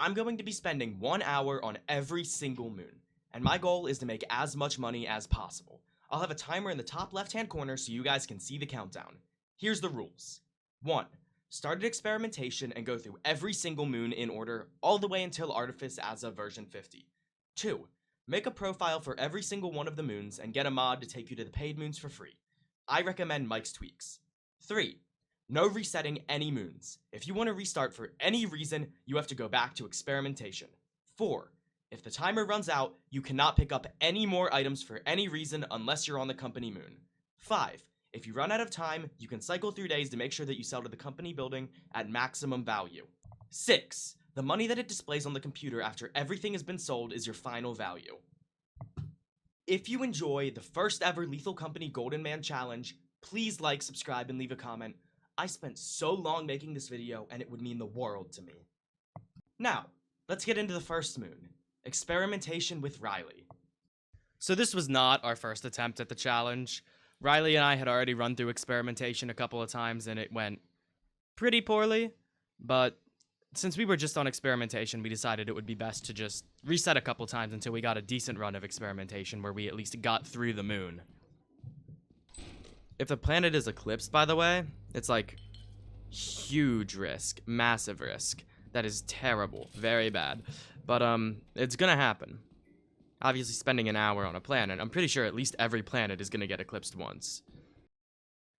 I'm going to be spending 1 hour on every single moon, and my goal is to make as much money as possible. I'll have a timer in the top left-hand corner so you guys can see the countdown. Here's the rules. 1. Start at Experimentation and go through every single moon in order, all the way until Artifice as of version 50. 2. Make a profile for every single one of the moons and get a mod to take you to the paid moons for free. I recommend Mike's Tweaks. 3. No resetting any moons. If you want to restart for any reason, you have to go back to Experimentation. 4. If the timer runs out, you cannot pick up any more items for any reason unless you're on the company moon. 5. If you run out of time, you can cycle through days to make sure that you sell to the company building at maximum value. 6. The money that it displays on the computer after everything has been sold is your final value. If you enjoy the first ever Lethal Company Golden Man Challenge, please like, subscribe, and leave a comment. I spent so long making this video, and it would mean the world to me. Now, let's get into the first moon. Experimentation with Riley. So this was not our first attempt at the challenge. Riley and I had already run through Experimentation a couple of times, and it went pretty poorly, but since we were just on Experimentation, we decided it would be best to just reset a couple times until we got a decent run of Experimentation where we at least got through the moon. If the planet is eclipsed, by the way, it's like huge risk, massive risk. That is terrible, very bad. But it's gonna happen. Obviously spending an hour on a planet, I'm pretty sure at least every planet is gonna get eclipsed once.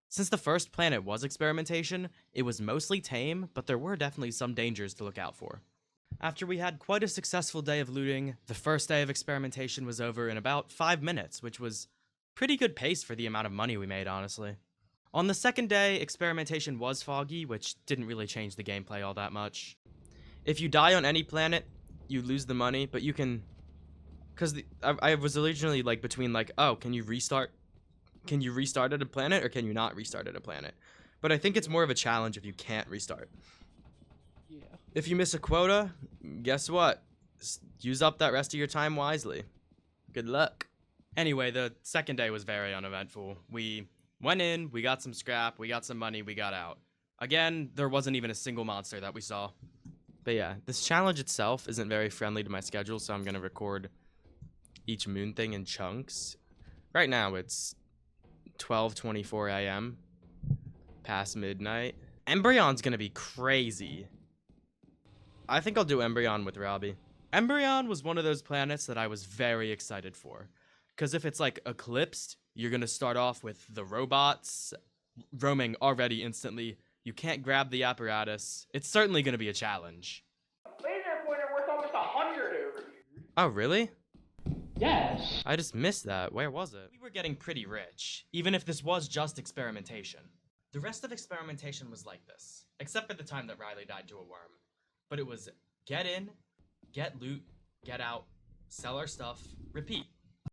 Since the first planet was Experimentation, it was mostly tame, but there were definitely some dangers to look out for. After we had quite a successful day of looting, the first day of Experimentation was over in about 5 minutes, which was pretty good pace for the amount of money we made, honestly. On the second day, Experimentation was foggy, which didn't really change the gameplay all that much. If you die on any planet, you lose the money, but you can... Because I was originally, like, between, like, oh, can you restart? Can you restart at a planet, or can you not restart at a planet? But I think it's more of a challenge if you can't restart. Yeah. If you miss a quota, guess what? Use up that rest of your time wisely. Good luck. Anyway, the second day was very uneventful. We went in, we got some scrap, we got some money, we got out. Again, there wasn't even a single monster that we saw. But yeah, this challenge itself isn't very friendly to my schedule, so I'm going to record each moon thing in chunks. Right now, it's 12:24 a.m. past midnight. Embrion's going to be crazy. I think I'll do Embrion with Robbie. Embrion was one of those planets that I was very excited for. Because if it's like eclipsed, you're going to start off with the robots roaming already instantly. You can't grab the apparatus. It's certainly going to be a challenge. Laser pointer worth almost 100 over here. Oh, really? Yes. I just missed that. Where was it? We were getting pretty rich, even if this was just Experimentation. The rest of Experimentation was like this, except for the time that Riley died to a worm. But it was get in, get loot, get out, sell our stuff, repeat.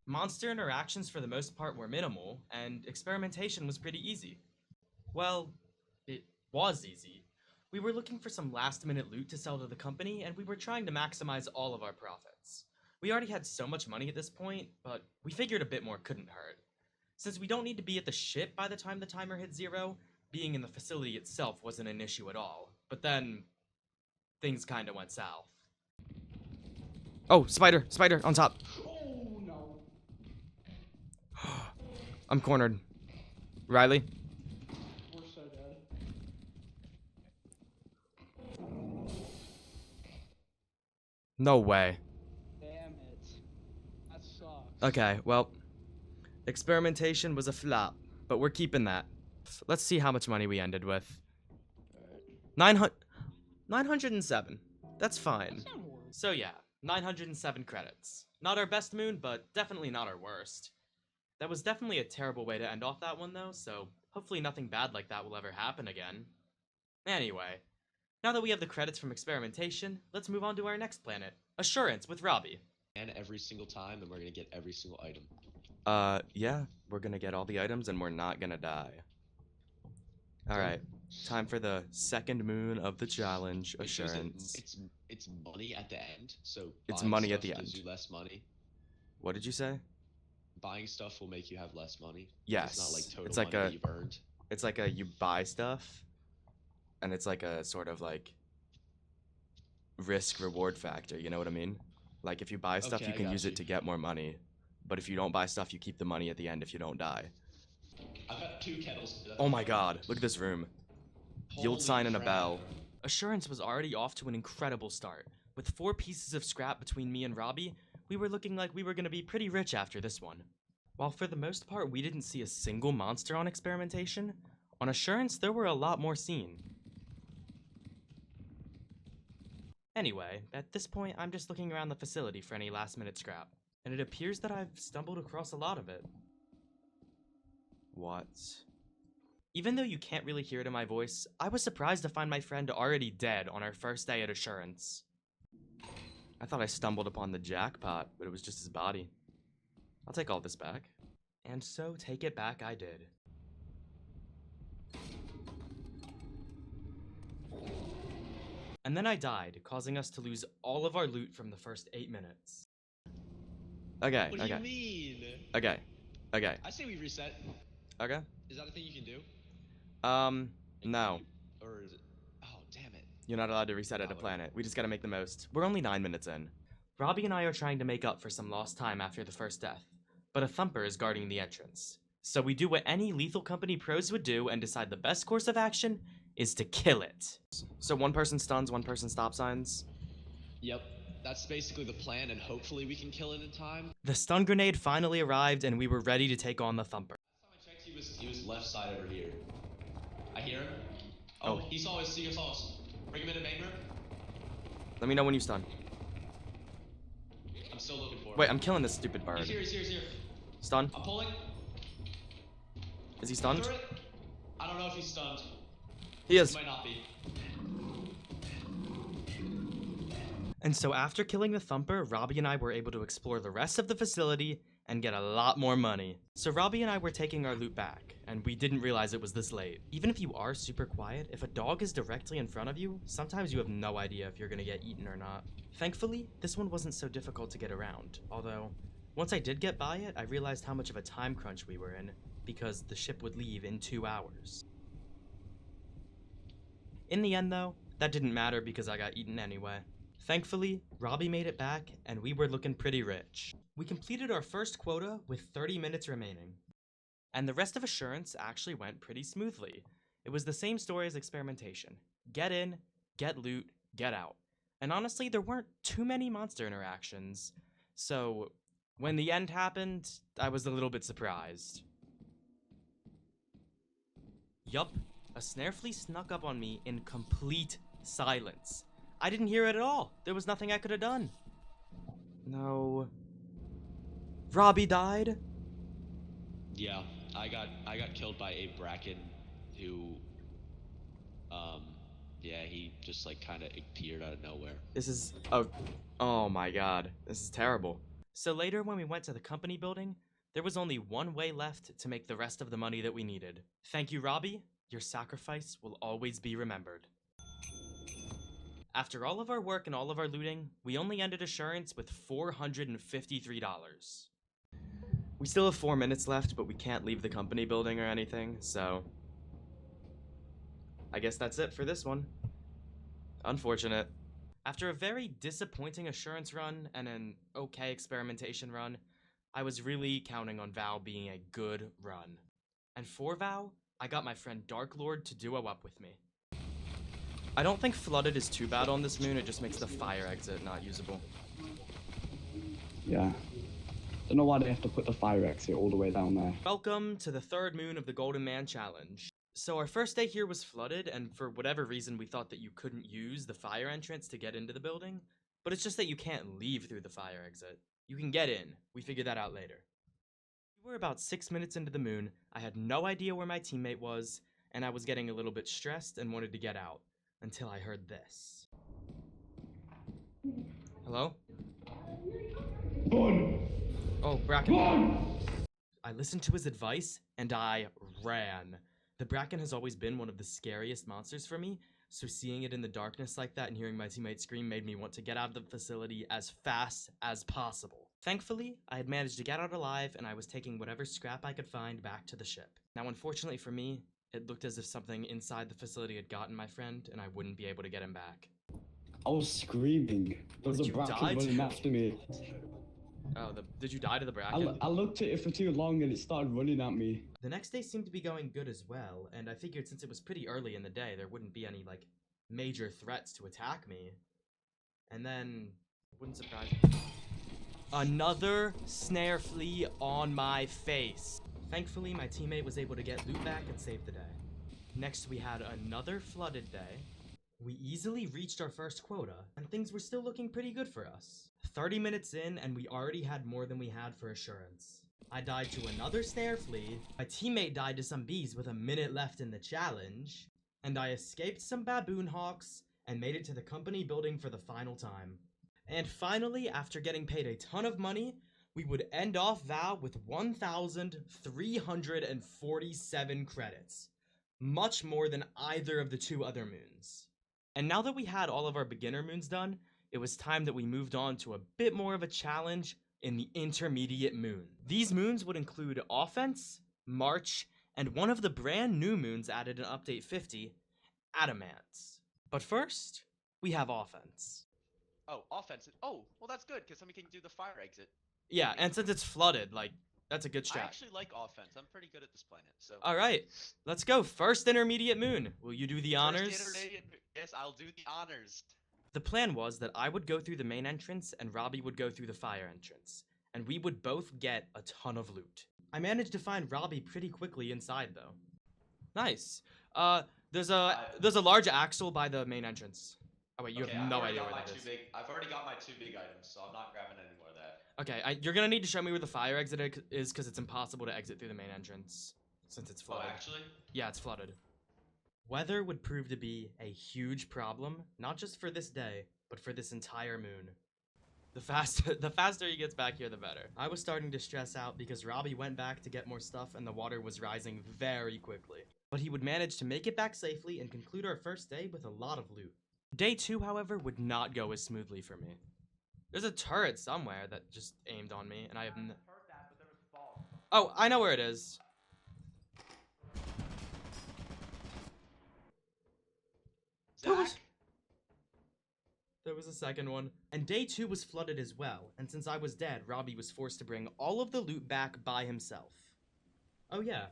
Monster interactions for the most part were minimal, and Experimentation was pretty easy. Well, it was easy. We were looking for some last-minute loot to sell to the company, and we were trying to maximize all of our profits. We already had so much money at this point, but we figured a bit more couldn't hurt. Since we don't need to be at the ship by the time the timer hit 0, being in the facility itself wasn't an issue at all. But then, things kinda went south. Oh, spider on top. Oh, no. I'm cornered. Riley? We're so dead. No way. Damn it. That sucks. Okay, well, Experimentation was a flop, but we're keeping that. Let's see how much money we ended with. 907. That's fine. That's not horrible. So yeah, 907 credits. Not our best moon, but definitely not our worst. That was definitely a terrible way to end off that one though, so hopefully nothing bad like that will ever happen again. Anyway, now that we have the credits from Experimentation, let's move on to our next planet, Assurance with Robbie. And every single time, then we're gonna get every single item. Yeah, we're gonna get all the items and we're not gonna die. Alright, time for the second moon of the challenge, Assurance. It's money at the end, so It's buying money at stuff the gives end. you less money. What did you say? Buying stuff will make you have less money. Yes. It's not like total It's like money a- that you've earned. It's like you buy stuff, and it's like a sort of like risk reward factor, you know what I mean? Like if you buy stuff, Okay, you I can got use you. it to get more money. But if you don't buy stuff, you keep the money at the end if you don't die. I've got 2 kettles. Oh my god, look at this room. Yield Holy sign and a crap. bell. Assurance was already off to an incredible start. With 4 pieces of scrap between me and Robbie, we were looking like we were gonna be pretty rich after this one. While for the most part we didn't see a single monster on Experimentation, on Assurance there were a lot more seen. Anyway, at this point I'm just looking around the facility for any last minute scrap, and it appears that I've stumbled across a lot of it. What? Even though you can't really hear it in my voice, I was surprised to find my friend already dead on our first day at Assurance. I thought I stumbled upon the jackpot, but it was just his body. I'll take all this back. And so take it back I did. And then I died, causing us to lose all of our loot from the first 8 minutes. Okay, What do you mean? okay. I say we reset. Okay. Is that a thing you can do? No. Or is it? Oh, damn it. You're not allowed to reset at a planet. We just gotta make the most. We're only 9 minutes in. Robbie and I are trying to make up for some lost time after the first death, but a thumper is guarding the entrance. So we do what any Lethal Company pros would do and decide the best course of action is to kill it. So one person stuns, one person stop signs. Yep. That's basically the plan, and hopefully we can kill it in time. The stun grenade finally arrived and we were ready to take on the thumper. Last time I checked, he was left side over here. I hear him. Oh. He saw us. Bring him into main room. Let me know when you stun. I'm still looking for him. Wait, I'm killing this stupid bird. He's here. Stun? I'm pulling. Is he stunned? Turret. I don't know if he's stunned. He is. He might not be. And so after killing the thumper, Robbie and I were able to explore the rest of the facility and get a lot more money. So Robbie and I were taking our loot back, and we didn't realize it was this late. Even if you are super quiet, if a dog is directly in front of you, sometimes you have no idea if you're gonna get eaten or not. Thankfully, this one wasn't so difficult to get around, although once I did get by it, I realized how much of a time crunch we were in, because the ship would leave in 2 hours. In the end though, that didn't matter because I got eaten anyway. Thankfully, Robbie made it back, and we were looking pretty rich. We completed our first quota with 30 minutes remaining. And the rest of Assurance actually went pretty smoothly. It was the same story as Experimentation. Get in, get loot, get out. And honestly, there weren't too many monster interactions. So, when the end happened, I was a little bit surprised. Yup, a snare flea snuck up on me in complete silence. I didn't hear it at all. There was nothing I could have done. No. Robbie died? Yeah, I got killed by a bracken who, yeah, he just like kind of appeared out of nowhere. This is, oh my god, this is terrible. So later when we went to the company building, there was only one way left to make the rest of the money that we needed. Thank you, Robbie. Your sacrifice will always be remembered. After all of our work and all of our looting, we only ended Assurance with $453. We still have 4 minutes left, but we can't leave the company building or anything, so I guess that's it for this one. Unfortunate. After a very disappointing Assurance run and an okay Experimentation run, I was really counting on Val being a good run. And for Val, I got my friend Dark Lord to duo up with me. I don't think Flooded is too bad on this moon, it just makes the fire exit not usable. Yeah. Don't know why they have to put the fire exit all the way down there. Welcome to the 3rd moon of the Golden Man Challenge. So our first day here was flooded, and for whatever reason we thought that you couldn't use the fire entrance to get into the building, but it's just that you can't leave through the fire exit. You can get in, we figured that out later. We were about 6 minutes into the moon, I had no idea where my teammate was, and I was getting a little bit stressed and wanted to get out. Until I heard this. Hello? Run! Oh, Bracken. Run! I listened to his advice, and I ran. The Bracken has always been one of the scariest monsters for me, so seeing it in the darkness like that and hearing my teammate scream made me want to get out of the facility as fast as possible. Thankfully, I had managed to get out alive, and I was taking whatever scrap I could find back to the ship. Now, unfortunately for me, it looked as if something inside the facility had gotten my friend, and I wouldn't be able to get him back. I was screaming. There was Did a you bracken die running too? after me. Oh, did you die to the bracken? I looked at it for too long and it started running at me. The next day seemed to be going good as well, and I figured since it was pretty early in the day, there wouldn't be any, like, major threats to attack me. And then, wouldn't surprise me. Another snare flea on my face. Thankfully, my teammate was able to get loot back and save the day. Next, we had another flooded day. We easily reached our first quota, and things were still looking pretty good for us. 30 minutes in, and we already had more than we had for assurance. I died to another snare flea, my teammate died to some bees with a minute left in the challenge, and I escaped some baboon hawks and made it to the company building for the final time. And finally, after getting paid a ton of money, we would end off VOW with 1,347 credits. Much more than either of the two other moons. And now that we had all of our beginner moons done, it was time that we moved on to a bit more of a challenge in the intermediate moon. These moons would include Offense, March, and one of the brand new moons added in Update 50, Adamance. But first, we have Offense. Oh, offense. Oh, well that's good, because then we can do the fire exit. Yeah, and since it's flooded, like, that's a good I strat. actually like offense. I'm pretty good at this planet, so... Alright, let's go. First intermediate moon. Will you do the First honors? intermediate- Yes, I'll do the honors. The plan was that I would go through the main entrance and Robbie would go through the fire entrance, and we would both get a ton of loot. I managed to find Robbie pretty quickly inside though. Nice. There's a large axle by the main entrance. Oh wait, you Okay, have no idea where that is. I've already got my 2 big items, so I'm not grabbing any more of that. Okay, you're gonna need to show me where the fire exit is because it's impossible to exit through the main entrance since it's flooded. Oh, actually? Yeah, it's flooded. Weather would prove to be a huge problem, not just for this day, but for this entire moon. The faster he gets back here, the better. I was starting to stress out because Robbie went back to get more stuff and the water was rising very quickly. But he would manage to make it back safely and conclude our first day with a lot of loot. Day 2, however, would not go as smoothly for me. There's a turret somewhere that just aimed on me, and I have Oh, I know where it is. There was a second one. And day 2 was flooded as well, and since I was dead, Robbie was forced to bring all of the loot back by himself. Oh yeah,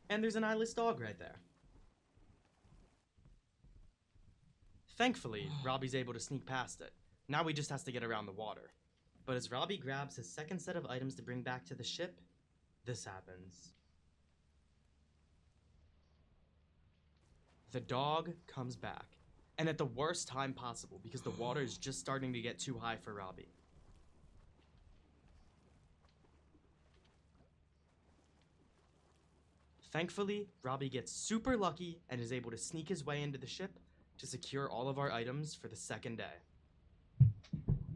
and there's an eyeless dog right there. Thankfully, Robbie's able to sneak past it. Now he just has to get around the water. But as Robbie grabs his second set of items to bring back to the ship, this happens. The dog comes back, and at the worst time possible because the water is just starting to get too high for Robbie. Thankfully, Robbie gets super lucky and is able to sneak his way into the ship to secure all of our items for the second day.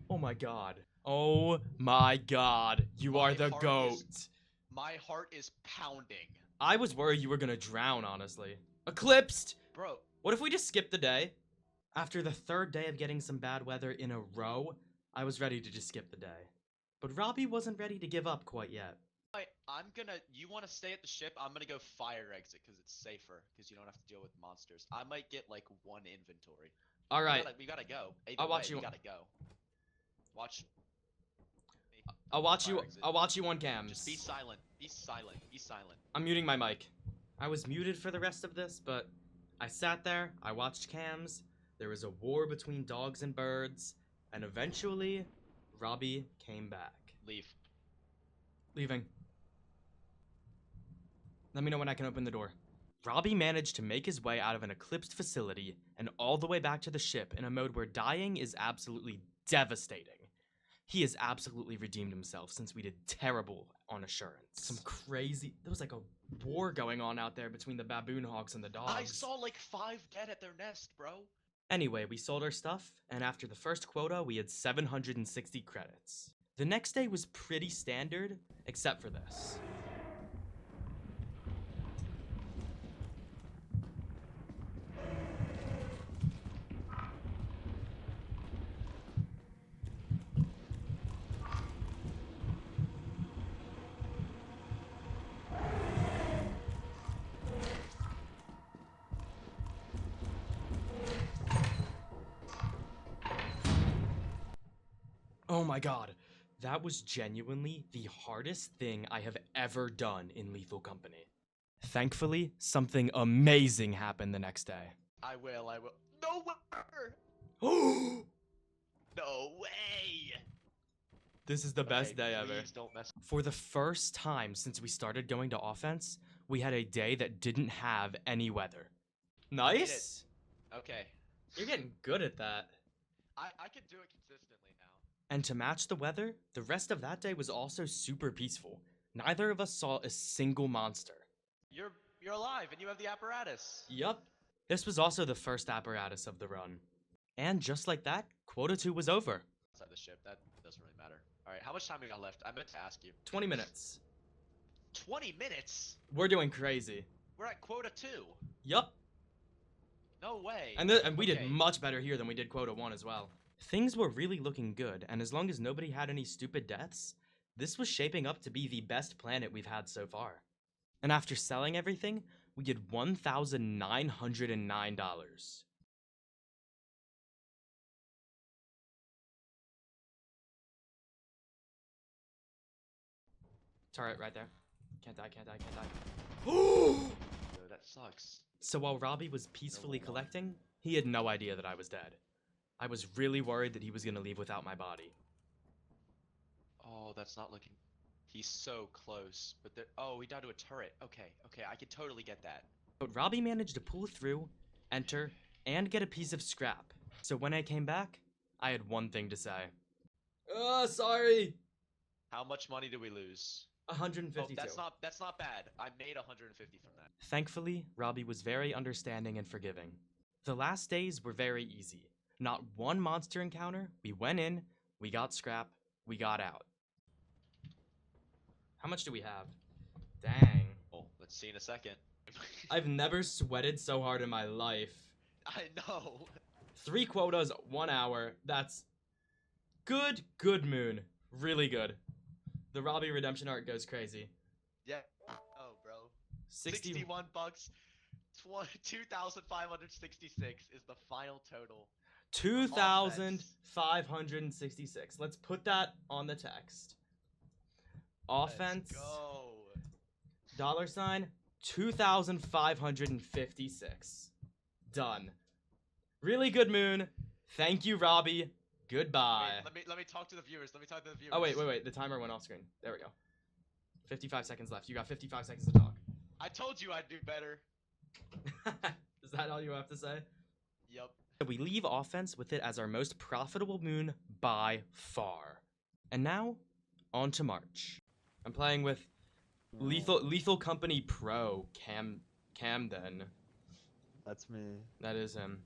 Oh my god. Oh my god. You are the goat. My heart is pounding. I was worried you were gonna drown, honestly. Eclipsed! Bro. What if we just skip the day? After the third day of getting some bad weather in a row, I was ready to just skip the day. But Robbie wasn't ready to give up quite yet. You want to stay at the ship? I'm gonna go fire exit because it's safer, because you don't have to deal with monsters. I might get like 1 inventory. Alright. We gotta go. I'll watch you. We gotta go. Watch. I'll watch you on cams. Just be silent. Be silent. Be silent. I'm muting my mic. I was muted for the rest of this, but I sat there, I watched cams, there was a war between dogs and birds, and eventually, Robbie came back. Leave. Leaving. Let me know when I can open the door. Robbie managed to make his way out of an eclipsed facility and all the way back to the ship in a mode where dying is absolutely devastating. He has absolutely redeemed himself since we did terrible on assurance. Some crazy... There was like a war going on out there between the baboon hawks and the dogs. I saw like 5 dead at their nest, bro. Anyway, we sold our stuff, and after the first quota, we had 760 credits. The next day was pretty standard, except for this. Oh my god. That was genuinely the hardest thing I have ever done in Lethal Company. Thankfully, something amazing happened the next day. I will. No way! No way! This is the best Okay, day ever. please don't mess. For the first time since we started going to offense, we had a day that didn't have any weather. Nice! Okay. You're getting good at that. I can do it consistently now. And to match the weather, the rest of that day was also super peaceful. Neither of us saw a single monster. You're alive and you have the apparatus. Yup. This was also the first apparatus of the run. And just like that, Quota 2 was over. Outside the ship, that doesn't really matter. Alright, how much time we got left? I meant to ask you. 20 minutes. 20 minutes? We're doing crazy. We're at quota 2. Yup. No way. And we did Okay. much better here than we did Quota 1 as well. Things were really looking good, and as long as nobody had any stupid deaths, this was shaping up to be the best planet we've had so far. And after selling everything, we did $1,909. Turret right there. Can't die, can't die, can't die. Yo, that sucks. So while Robbie was peacefully collecting, he had no idea that I was dead. I was really worried that he was gonna leave without my body. Oh, that's not looking. He's so close. But there. Oh, he died to a turret. Okay, I can totally get that. But Robbie managed to pull through, enter, and get a piece of scrap. So when I came back, I had one thing to say. Sorry! How much money did we lose? 152. Oh, that's not bad. I made 150 from that. Thankfully, Robbie was very understanding and forgiving. The last days were very easy. Not one monster encounter, we went in, we got scrap, we got out. How much do we have? Dang. Well, let's see in a second. I've never sweated so hard in my life. I know. 3 quotas, 1 hour. That's good moon. Really good. The Robbie redemption arc goes crazy. Yeah. Oh, bro. 60 $61. 2,566 is the final total. 2,566. Let's put that on the text. Offense. Let's go. $, 2,556. Done. Really good moon. Thank you, Robbie. Goodbye. Wait, let me talk to the viewers. Oh, wait. The timer went off screen. There we go. 55 seconds left. You got 55 seconds to talk. I told you I'd do better. Is that all you have to say? Yep. We leave offense with it as our most profitable moon by far. And now, on to March. I'm playing with Lethal Company Pro, Camden. That's me. That is him.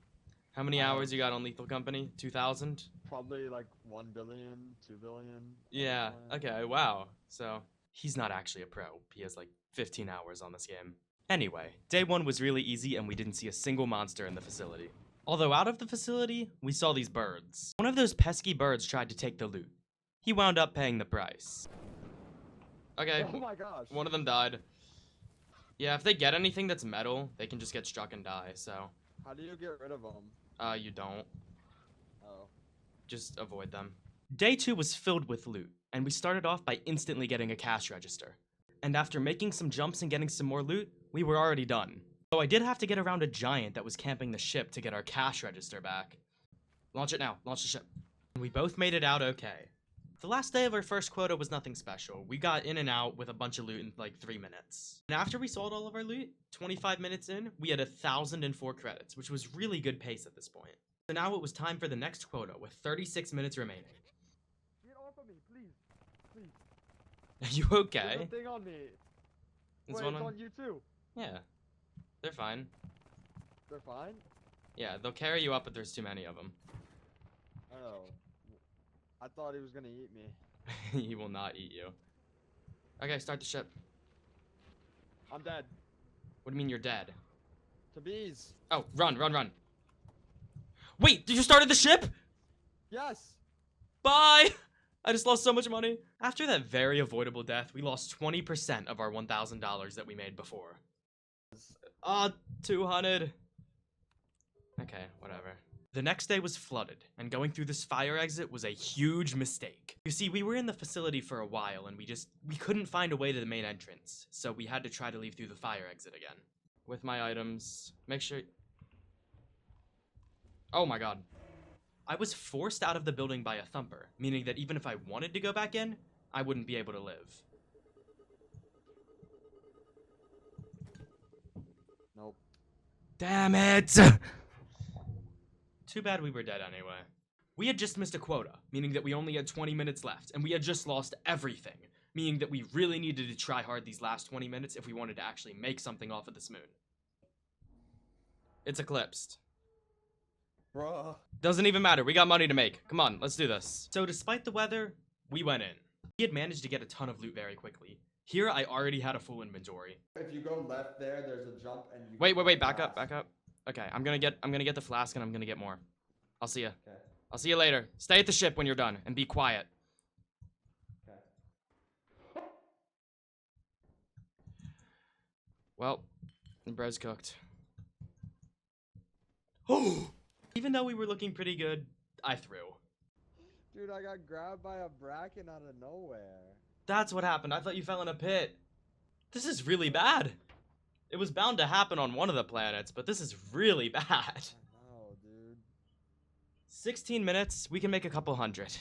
How many hours you got on Lethal Company? 2,000? Probably like 1 billion, 2 billion. Yeah, okay, wow. So, he's not actually a pro. He has like 15 hours on this game. Anyway, day 1 was really easy and we didn't see a single monster in the facility. Although out of the facility, we saw these birds. One of those pesky birds tried to take the loot. He wound up paying the price. Okay, Oh my gosh. one of them died. Yeah, if they get anything that's metal, they can just get struck and die, so... How do you get rid of them? You don't. Oh. Just avoid them. Day 2 was filled with loot, and we started off by instantly getting a cash register. And after making some jumps and getting some more loot, we were already done. So I did have to get around a giant that was camping the ship to get our cash register back. Launch it now. Launch the ship. And we both made it out okay. The last day of our first quota was nothing special. We got in and out with a bunch of loot in like 3 minutes. And after we sold all of our loot, 25 minutes in, we had 1,004 credits, which was really good pace at this point. So now it was time for the next quota with 36 minutes remaining. Get off of me, please. Please. Are you okay? There's a thing on me. There's Wait, one it's on- on you too. Yeah. They're fine. They're fine? Yeah, they'll carry you up, but there's too many of them. Oh. I thought he was gonna eat me. He will not eat you. Okay, start the ship. I'm dead. What do you mean you're dead? To bees. Oh, run. Wait, did you started the ship? Yes. Bye! I just lost so much money. After that very avoidable death, we lost 20% of our $1,000 that we made before. 200. Okay, whatever. The next day was flooded, and going through this fire exit was a huge mistake. You see, we were in the facility for a while, and we couldn't find a way to the main entrance, so we had to try to leave through the fire exit again. With my items, make sure... Oh my god. I was forced out of the building by a thumper, meaning that even if I wanted to go back in, I wouldn't be able to live. Nope. Damn it! Too bad we were dead anyway. We had just missed a quota, meaning that we only had 20 minutes left, and we had just lost everything, meaning that we really needed to try hard these last 20 minutes if we wanted to actually make something off of this moon. It's eclipsed. Bruh. Doesn't even matter, we got money to make. Come on, let's do this. So despite the weather, we went in. We had managed to get a ton of loot very quickly. Here, I already had a full inventory. If you go left there, there's a jump and you Wait, back up. Okay, I'm gonna get the flask and I'm gonna get more. I'll see ya. Okay. I'll see you later. Stay at the ship when you're done and be quiet. Okay. Well, the bread's cooked. Oh! Even though we were looking pretty good, I threw. Dude, I got grabbed by a bracken out of nowhere. That's what happened. I thought you fell in a pit. This is really bad. It was bound to happen on one of the planets, but this is really bad. I know, dude. 16 minutes, we can make a couple hundred.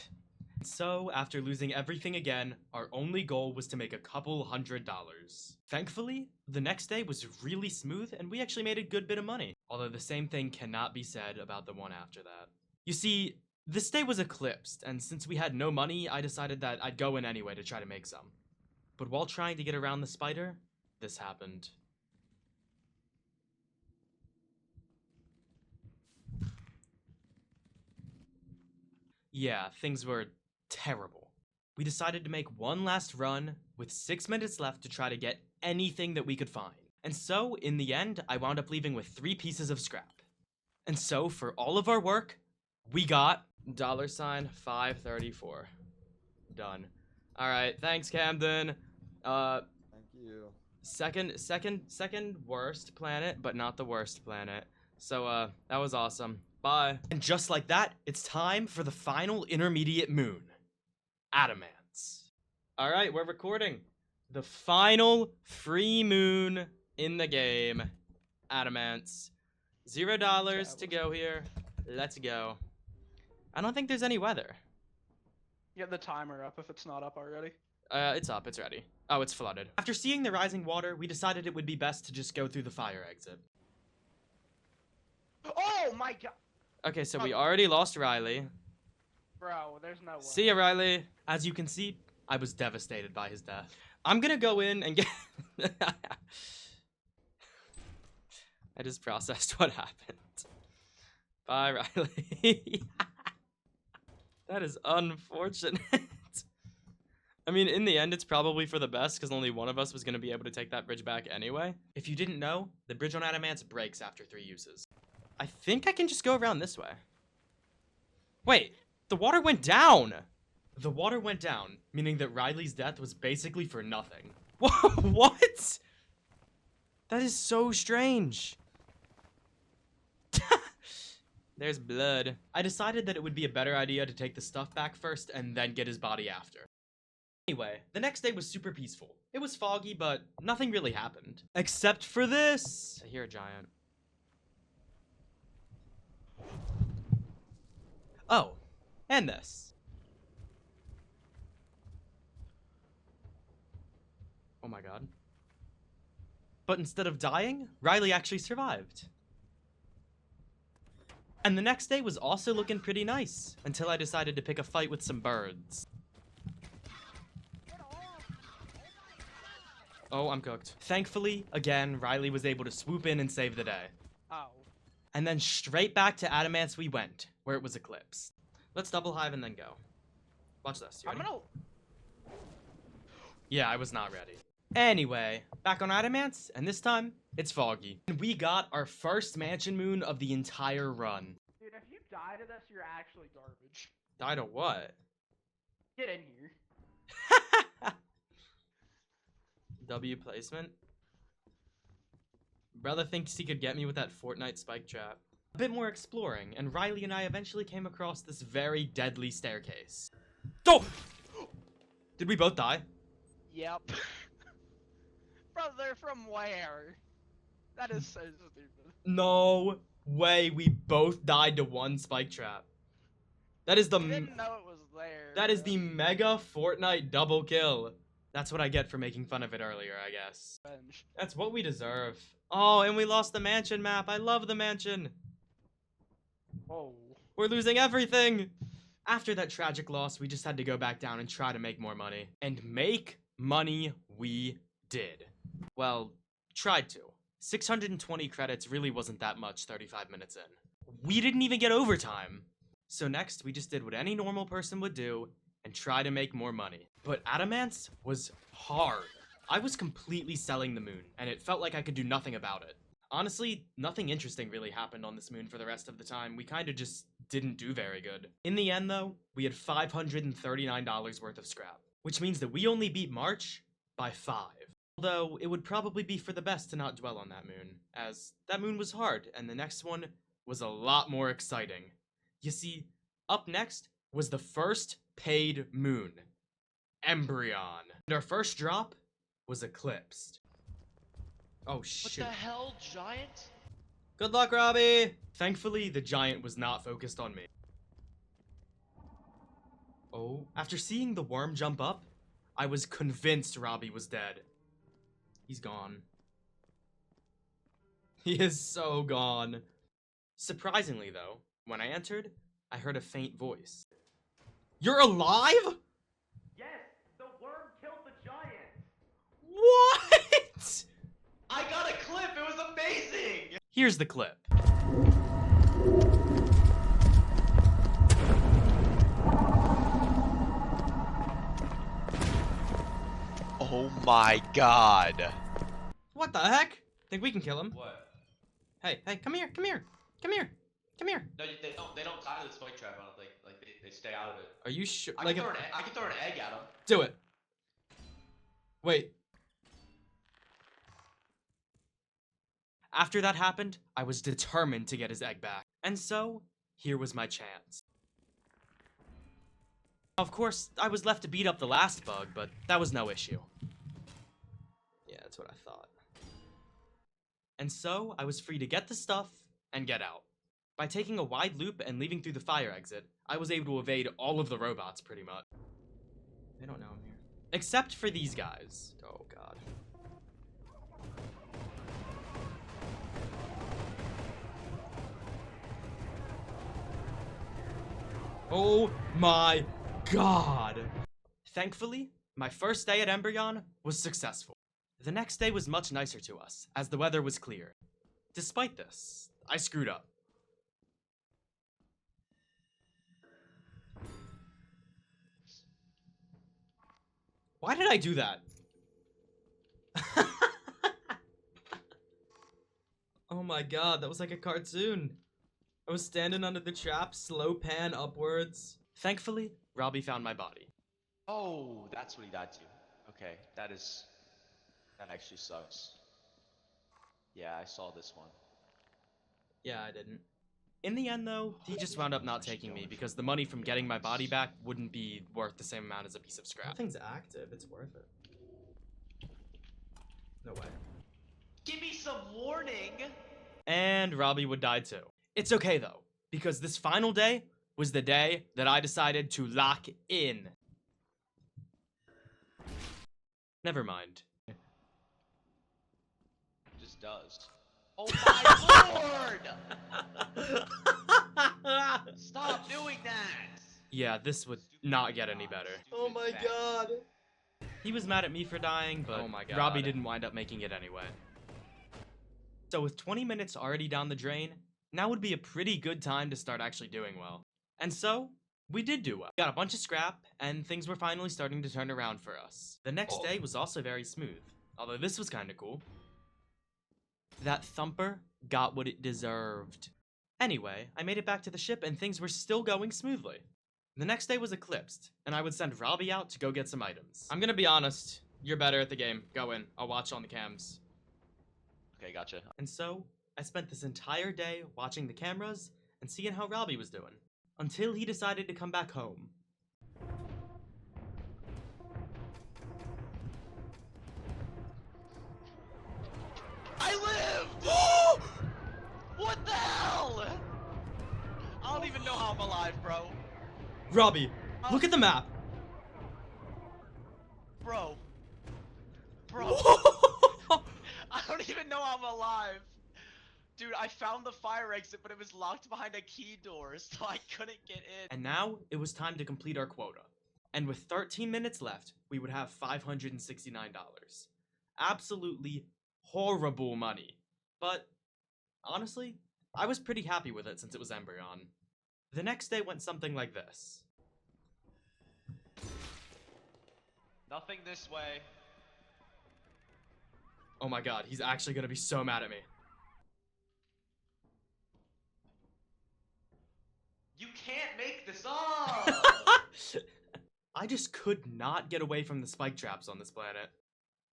So, after losing everything again, our only goal was to make a couple $100. Thankfully, the next day was really smooth and we actually made a good bit of money. Although the same thing cannot be said about the one after that. You see, this day was eclipsed, and since we had no money, I decided that I'd go in anyway to try to make some. But while trying to get around the spider, this happened. Yeah, things were terrible. We decided to make one last run with 6 minutes left to try to get anything that we could find. And so, in the end, I wound up leaving with 3 pieces of scrap. And so, for all of our work, we got $534. Done. Alright, thanks, Camden. Thank you. Second worst planet, but not the worst planet. So, that was awesome. Bye. And just like that, it's time for the final intermediate moon. Adamance. Alright, we're recording. The final free moon in the game. Adamance. $0 to go here. Let's go. I don't think there's any weather. Get the timer up if it's not up already. It's up, it's ready. Oh, it's flooded. After seeing the rising water, we decided it would be best to just go through the fire exit. Oh my god! Okay, so we already lost Riley. Bro, there's no way. See ya, Riley. As you can see, I was devastated by his death. I'm gonna go in and get... I just processed what happened. Bye, Riley. That is unfortunate. I mean, in the end, it's probably for the best, because only one of us was going to be able to take that bridge back anyway. If you didn't know, the bridge on Adamance breaks after 3 uses. I think I can just go around this way. Wait, the water went down! The water went down, meaning that Riley's death was basically for nothing. What? That is so strange. There's blood. I decided that it would be a better idea to take the stuff back first and then get his body after. Anyway, the next day was super peaceful. It was foggy, but nothing really happened. Except for this! I hear a giant. Oh, and this. Oh my god. But instead of dying, Riley actually survived. And the next day was also looking pretty nice, until I decided to pick a fight with some birds. Oh, I'm cooked. Thankfully, again, Riley was able to swoop in and save the day. Oh. And then straight back to Adamance we went, where it was eclipsed. Let's double hive and then go. Watch this. You ready? Yeah, I was not ready. Anyway, back on Adamance, and this time, it's foggy. And we got our first mansion moon of the entire run. Dude, if you die to this, you're actually garbage. Die to what? Get in here. W placement. Brother thinks he could get me with that Fortnite spike trap. A bit more exploring, and Riley and I eventually came across this very deadly staircase. Oh! Did we both die? Yep. Brother, from where? That is so stupid. No way, we both died to one spike trap. That is the I didn't know it was there. that is the mega Fortnite double kill. That's what I get for making fun of it earlier, I guess. Revenge. That's what we deserve. Oh, and we lost the mansion map. I love the mansion. Whoa. We're losing everything. After that tragic loss, we just had to go back down and try to make more money. And make money we did. Well, tried to. 620 credits really wasn't that much 35 minutes in. We didn't even get overtime. So next, we just did what any normal person would do and try to make more money. But Adamance was hard. I was completely selling the moon, and it felt like I could do nothing about it. Honestly, nothing interesting really happened on this moon for the rest of the time. We kinda just didn't do very good. In the end, though, we had $539 worth of scrap, which means that we only beat March by 5. Although, it would probably be for the best to not dwell on that moon, as that moon was hard, and the next one was a lot more exciting. You see, up next was the first paid moon, Embrion. And our first drop was eclipsed. Oh What shit. the hell, giant? Good luck, Robbie! Thankfully, the giant was not focused on me. Oh, after seeing the worm jump up, I was convinced Robbie was dead. He's gone. He is so gone. Surprisingly, though, when I entered, I heard a faint voice. You're alive?! Yes, the worm killed the giant. What?! I got a clip. It was amazing. Here's the clip. Oh my god. What the heck? Think we can kill him? What? Hey, come here, come here, come here, come here. No, they don't. They don't tie to the spike trap. I don't think. Like they stay out of it. Are you sure? I can throw an egg at them. Do it. Wait. After that happened, I was determined to get his egg back. And so, here was my chance. Of course, I was left to beat up the last bug, but that was no issue. Yeah, that's what I thought. And so, I was free to get the stuff and get out. By taking a wide loop and leaving through the fire exit, I was able to evade all of the robots, pretty much. They don't know I'm here. Except for these guys. Oh, God. Oh my god! Thankfully, my first day at Embrion was successful. The next day was much nicer to us, as the weather was clear. Despite this, I screwed up. Why did I do that? Oh my god, that was like a cartoon. I was standing under the trap, slow pan upwards. Thankfully, Robbie found my body. Oh, that's what he died to. Okay, that actually sucks. Yeah, I saw this one. Yeah, I didn't. In the end, though, he just wound up not taking me because the money from getting my body back wouldn't be worth the same amount as a piece of scrap. Nothing's active, it's worth it. No way. Give me some warning. And Robbie would die too. It's okay though, because this final day was the day that I decided to lock in. Never mind. It just does. Oh my lord! Stop doing that! Yeah, this would not get any better. Oh my god! He was mad at me for dying, but Oh my God. Robbie didn't wind up making it anyway. So with 20 minutes already down the drain, now would be a pretty good time to start actually doing well. And so, we did do well. We got a bunch of scrap, and things were finally starting to turn around for us. The next day was also very smooth, although this was kinda cool. That thumper got what it deserved. Anyway, I made it back to the ship and things were still going smoothly. The next day was eclipsed, and I would send Robbie out to go get some items. I'm gonna be honest, you're better at the game. Go in, I'll watch on the cams. Okay, gotcha. And so, I spent this entire day watching the cameras and seeing how Robbie was doing, until he decided to come back home. I lived! What the hell? I don't even know how I'm alive, bro. Robbie, look at the map! Bro. I don't even know how I'm alive. Dude, I found the fire exit, but it was locked behind a key door, so I couldn't get in. And now, it was time to complete our quota. And with 13 minutes left, we would have $569. Absolutely horrible money. But, honestly, I was pretty happy with it since it was Embrion. The next day went something like this. Nothing this way. Oh my god, he's actually gonna be so mad at me. You can't make this up! I just could not get away from the spike traps on this planet.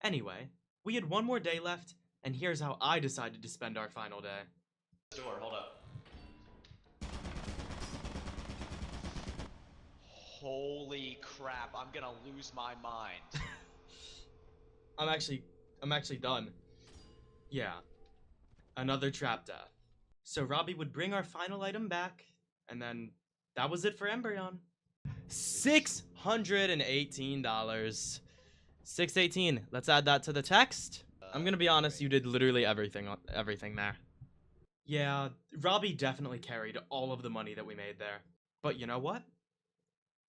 Anyway, we had one more day left, and here's how I decided to spend our final day. Door, hold up. Holy crap, I'm gonna lose my mind. I'm actually done. Yeah. Another trap death. So Robbie would bring our final item back, and then that was it for Embrion. $618. 618. Let's add that to the text. I'm gonna be honest, you did literally everything there. Yeah, Robbie definitely carried all of the money that we made there. But you know what?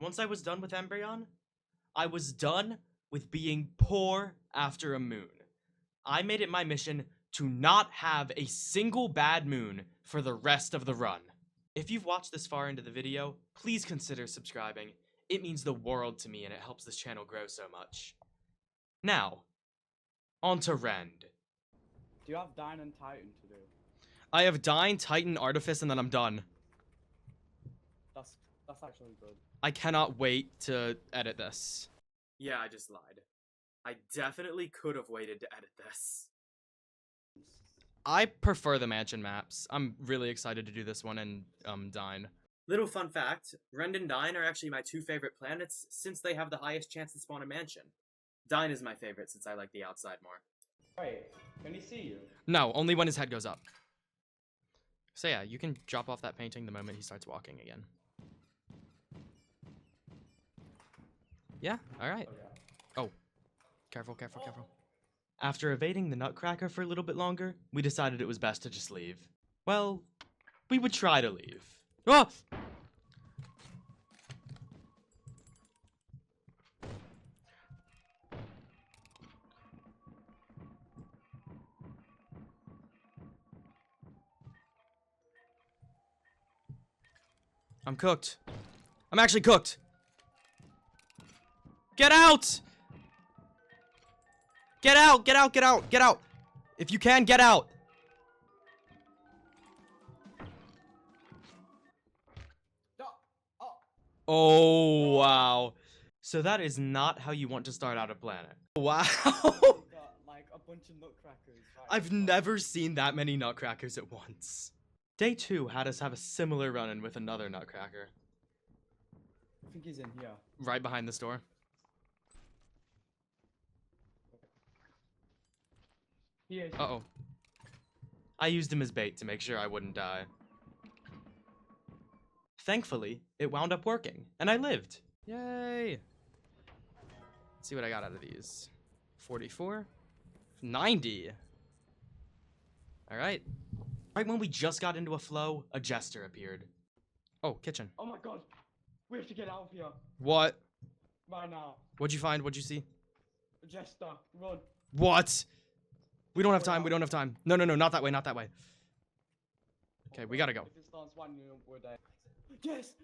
Once I was done with Embrion, I was done with being poor after a moon. I made it my mission to not have a single bad moon for the rest of the run. If you've watched this far into the video, please consider subscribing. It means the world to me and it helps this channel grow so much. Now, on to Rend. Do you have Dine and Titan to do? I have Dine, Titan, Artifice, and then I'm done. That's actually good. I cannot wait to edit this. Yeah, I just lied. I definitely could have waited to edit this. I prefer the mansion maps. I'm really excited to do this one and Dine. Little fun fact, Rend and Dine are actually my two favorite planets since they have the highest chance to spawn a mansion. Dine is my favorite since I like the outside more. Wait, can he see you? No, only when his head goes up. So yeah, you can drop off that painting the moment he starts walking again. Yeah, alright. Oh, careful. After evading the Nutcracker for a little bit longer, we decided it was best to just leave. Well, we would try to leave. Ah! I'm cooked. I'm actually cooked. Get out! Get out! Get out! Get out! Get out! If you can, get out! Oh, wow. So that is not how you want to start out a planet. Wow. Got, like, a bunch of nutcrackers. Right? I've never seen that many nutcrackers at once. Day 2 had us have a similar run-in with another nutcracker. I think he's in here. Right behind this door. He is. Uh-oh. I used him as bait to make sure I wouldn't die. Thankfully, it wound up working, and I lived. Yay! Let's see what I got out of these. 44. 90. Alright. Right when we just got into a flow, a jester appeared. Oh, kitchen. Oh my god. We have to get out of here. What? Right now. What'd you find? What'd you see? Jester, run. What? We don't have time. We don't have time. No, not that way. Not that way. Okay, we gotta go. If it starts one, we're dead. Yes!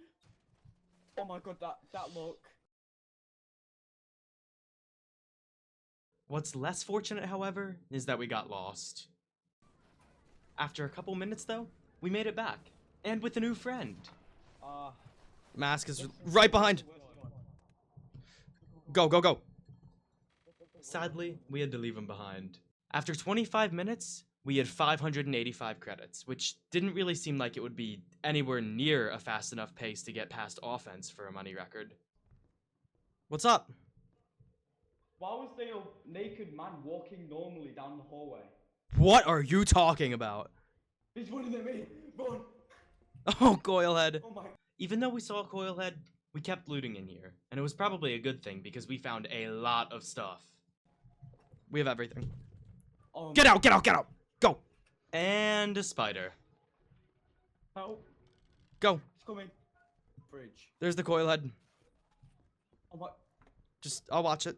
Oh my god, that look. What's less fortunate, however, is that we got lost. After a couple minutes, though, we made it back. And with a new friend. Mask is right behind. Go. Sadly, we had to leave him behind. After 25 minutes, we had 585 credits, which didn't really seem like it would be anywhere near a fast enough pace to get past offense for a money record. What's up? Why was there a naked man walking normally down the hallway? What are you talking about? He's running at me! Run! Oh, Coilhead. Oh my... Even though we saw Coilhead, we kept looting in here, and it was probably a good thing because we found a lot of stuff. We have everything. Get out, get out, get out! Go! And a spider. Help! Go. It's coming. Bridge. There's the Coilhead. Oh my... Just, I'll watch it.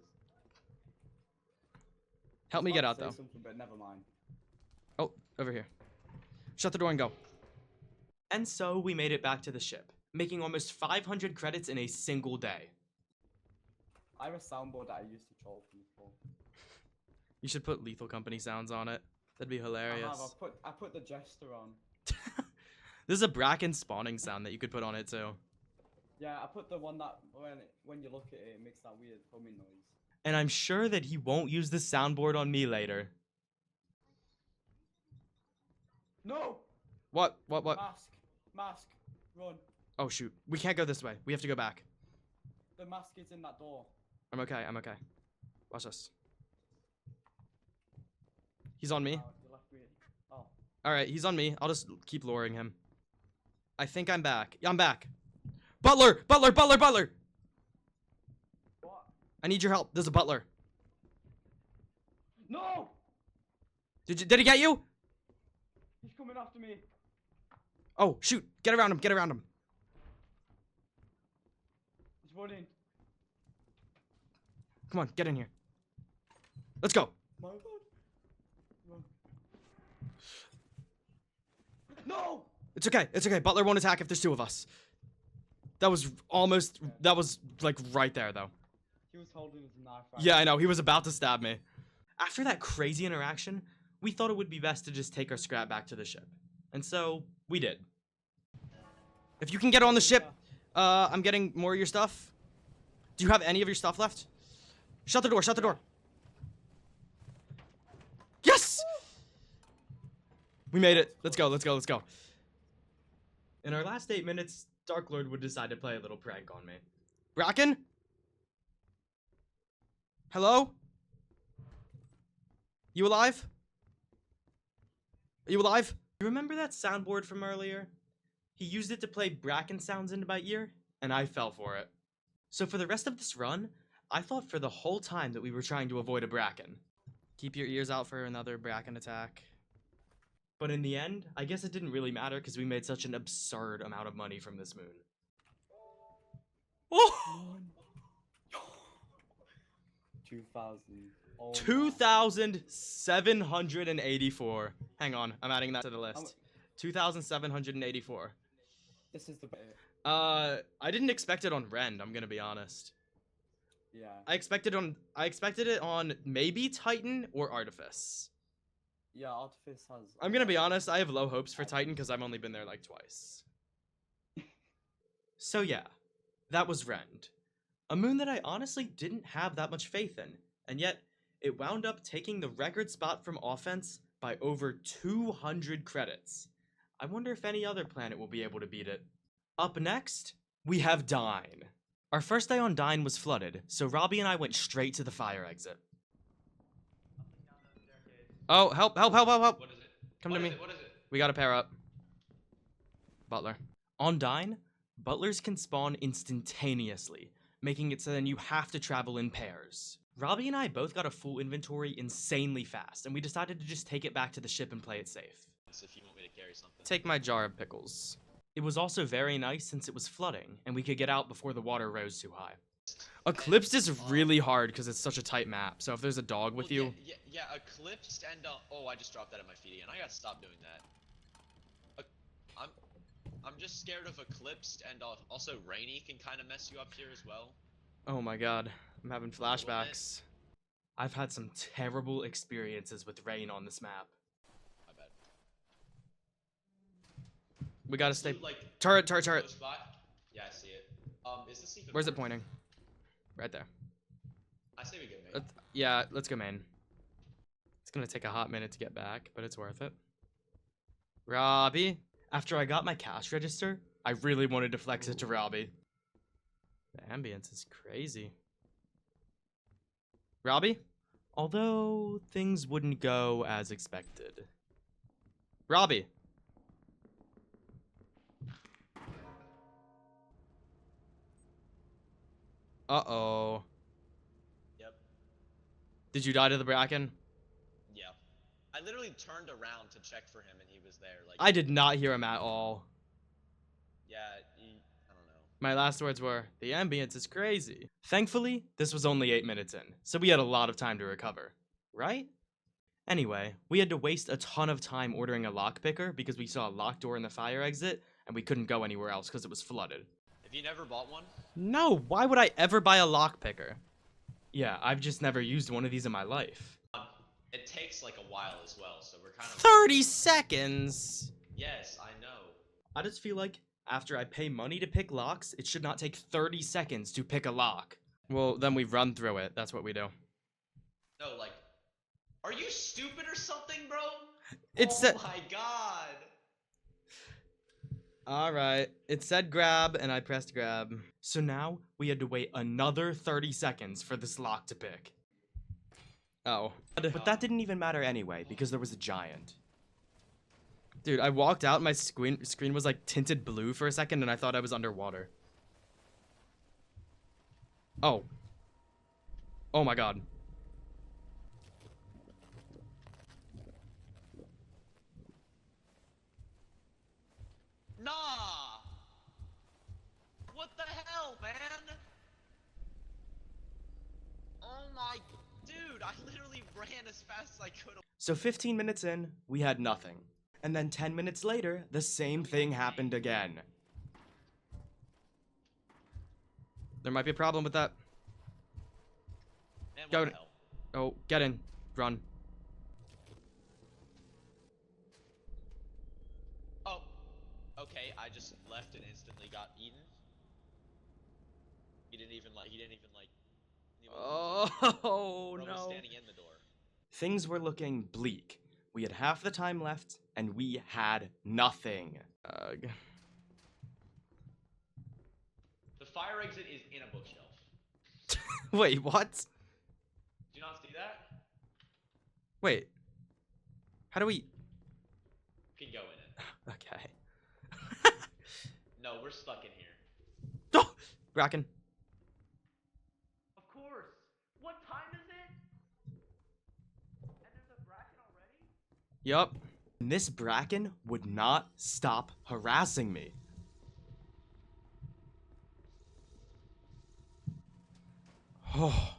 Help me get out, though. Something, but never mind. Oh, over here. Shut the door and go. And so we made it back to the ship, making almost 500 credits in a single day. I have a soundboard that I used to troll people. You should put Lethal Company sounds on it. That'd be hilarious. I put the Jester on. There's a Bracken spawning sound that you could put on it too. Yeah, I put the one that when you look at it, it makes that weird humming noise. And I'm sure that he won't use the soundboard on me later. No! What? Mask. Run. Oh shoot. We can't go this way. We have to go back. The mask is in that door. I'm okay. Watch this. He's on me. You left me. Oh. Alright, he's on me. I'll just keep luring him. I think I'm back. Yeah, I'm back. Butler! What? I need your help. There's a butler. No! Did he get you? He's coming after me. Oh, shoot. Get around him. He's running. Come on, get in here. Let's go. My God. Run. No! It's okay. Butler won't attack if there's two of us. That was like right there though. He was holding his knife right. Yeah, I know. He was about to stab me. After that crazy interaction, we thought it would be best to just take our scrap back to the ship. And so, we did. If you can get on the ship, I'm getting more of your stuff. Do you have any of your stuff left? Shut the door. Yes! We made it. Let's go. In our last 8 minutes, Dark Lord would decide to play a little prank on me. Bracken? Hello? You alive? Are you alive? You remember that soundboard from earlier? He used it to play Bracken sounds into my ear, and I fell for it. So for the rest of this run, I thought for the whole time that we were trying to avoid a Bracken. Keep your ears out for another Bracken attack. But in the end, I guess it didn't really matter because we made such an absurd amount of money from this moon. Oh! 2,000. Oh 2,784. Hang on, I'm adding that to the list. 2,784. This is the bit. I didn't expect it on Rend, I'm gonna be honest. Yeah. I expected it on maybe Titan or Artifice. Yeah, Artifice has... I'm gonna be honest, I have low hopes for Titan because I've only been there like twice. So yeah, that was Rend. A moon that I honestly didn't have that much faith in, and yet it wound up taking the record spot from offense by over 200 credits. I wonder if any other planet will be able to beat it. Up next, we have Dine. Our first day on Dine was flooded, so Robbie and I went straight to the fire exit. Oh, help. What is it? Come to me. What is it? We gotta pair up. Butler. On Dine, butlers can spawn instantaneously, making it so then you have to travel in pairs. Robbie and I both got a full inventory insanely fast, and we decided to just take it back to the ship and play it safe. If you want me to carry something. Take my jar of pickles. It was also very nice since it was flooding, and we could get out before the water rose too high. Eclipsed is really hard because it's such a tight map, so if there's a dog with you... Yeah, Eclipsed and, oh, I just dropped that at my feet again. I gotta stop doing that. I'm just scared of Eclipsed, and also Rainy can kind of mess you up here as well. Oh my god, I'm having flashbacks. I've had some terrible experiences with rain on this map. I bet. We gotta stay... Like, Turret! spot? Yeah, I see it. Is this even... Where's it pointing? Right there. I say we go main. Yeah, let's go main. It's gonna take a hot minute to get back, but it's worth it. Robbie? After I got my cash register, I really wanted to flex it to Robbie. The ambience is crazy. Robbie? Although things wouldn't go as expected. Robbie? Uh-oh. Yep. Did you die to the Bracken? Yeah. I literally turned around to check for him and he was there. Like, I did not hear him at all. yeah, I don't know. My last words were, the ambience is crazy. Thankfully, this was only 8 minutes in, so we had a lot of time to recover. Right? Anyway, we had to waste a ton of time ordering a lockpicker because we saw a locked door in the fire exit, and we couldn't go anywhere else because it was flooded. Have you never bought one? No, why would I ever buy a lockpicker? Yeah, I've just never used one of these in my life. It takes like a while as well, so we're kind of... 30 seconds! Yes, I know. I just feel like after I pay money to pick locks, it should not take 30 seconds to pick a lock. Well, then we run through it. That's what we do. No, like... Are you stupid or something, bro? It oh said... my god! Alright, it said grab, and I pressed grab. So now, we had to wait another 30 seconds for this lock to pick. Oh. But that didn't even matter anyway, because there was a giant. Dude, I walked out, and my screen was like tinted blue for a second, and I thought I was underwater. Oh. Oh my god. Nah! What the hell, man? Oh my... Dude, I literally ran as fast as I could. So 15 minutes in, we had nothing. And then 10 minutes later, the same thing happened again. There might be a problem with that. Man, what Go. the hell? Oh, get in. Run. Oh. Okay, I just left and instantly got eaten. He didn't even like... Oh, Bro was no. standing in the door. Things were looking bleak. We had half the time left, and we had nothing. Ugh. The fire exit is in a bookshelf. Wait, what? Do you not see that? Wait. How do we... You can go in it. Okay. No, we're stuck in here. Oh! Bracken. Of course. What time is it? And there's a bracket already? Yup. And this Bracken would not stop harassing me. Oh.